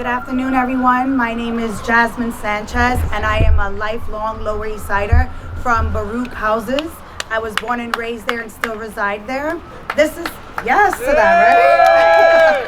afternoon, everyone. My name is Jasmin Sanchez, and I am a lifelong Lower East Sider from Baruch Houses. I was born and raised there and still reside there. This is, yes to that,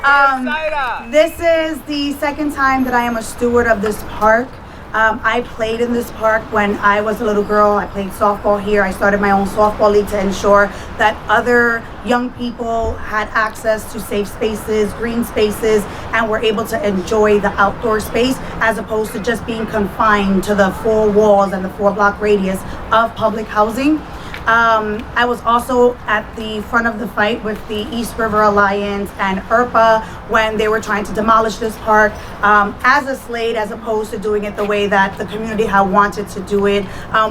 right? This is the second time that I am a steward of this park. I played in this park when I was a little girl. I played softball here. I started my own softball league to ensure that other young people had access to safe spaces, green spaces, and were able to enjoy the outdoor space as opposed to just being confined to the 4 walls and the 4-block radius of public housing. I was also at the front of the fight with the East River Alliance and œRISing when they were trying to demolish this park as a slate, as opposed to doing it the way that the community had wanted to do it,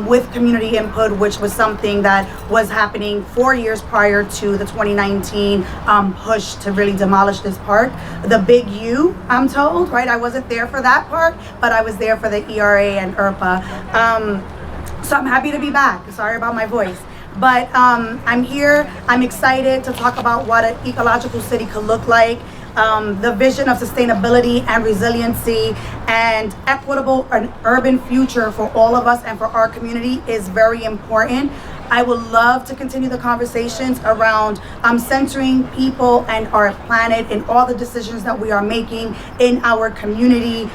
with community input, which was something that was happening 4 years prior to the 2019 push to really demolish this park. The big U, I'm told, right? I wasn't there for that part, but I was there for the ERA and œRISing. So I'm happy to be back. Sorry about my voice. But I'm here. I'm excited to talk about what an ecological city could look like, the vision of sustainability and resiliency and equitable and urban future for all of us and for our community is very important. I would love to continue the conversations around centering people and our planet in all the decisions that we are making in our community,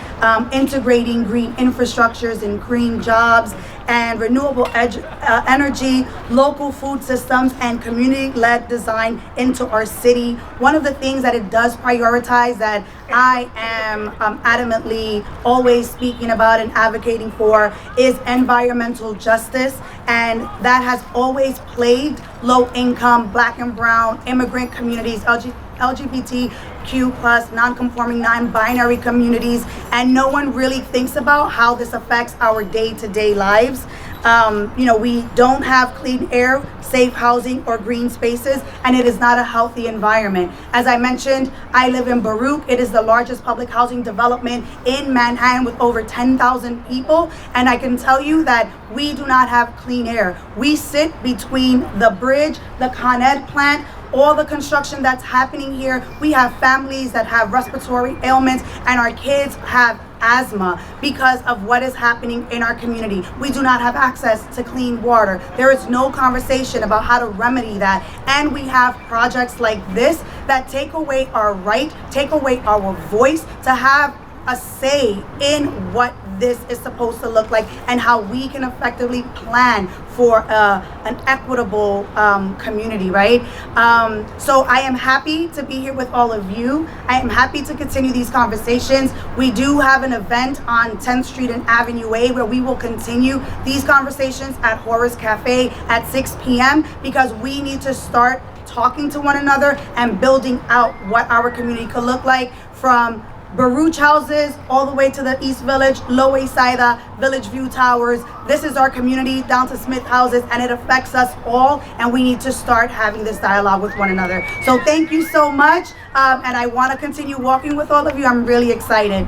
integrating green infrastructures and green jobs and renewable energy, local food systems, and community-led design into our city. One of the things that it does prioritize that I am adamantly always speaking about and advocating for is environmental justice, and that has always plagued low-income, Black and brown, immigrant communities, LGBTQ+, non-conforming, non-binary communities, and no one really thinks about how this affects our day-to-day lives. We don't have clean air, safe housing, or green spaces, and it is not a healthy environment. As I mentioned, I live in Baruch. It is the largest public housing development in Manhattan with over 10,000 people, and I can tell you that we do not have clean air. We sit between the bridge, the Con Ed plant, all the construction that's happening here. We have families that have respiratory ailments, and our kids have asthma because of what is happening in our community. We do not have access to clean water. There is no conversation about how to remedy that. And we have projects like this that take away our right, take away our voice to have a say in what this is supposed to look like and how we can effectively plan for an equitable community, right? So I am happy to be here with all of you. I am happy to continue these conversations. We do have an event on 10th Street and Avenue A where we will continue these conversations at Horace Cafe at 6 p.m. because we need to start talking to one another and building out what our community could look like, from Baruch houses all the way to the East Village, Lower East Side, Village View Towers. This is our community down to Smith houses, and it affects us all, and we need to start having this dialogue with one another. So thank you so much, and I want to continue walking with all of you. I'm really excited.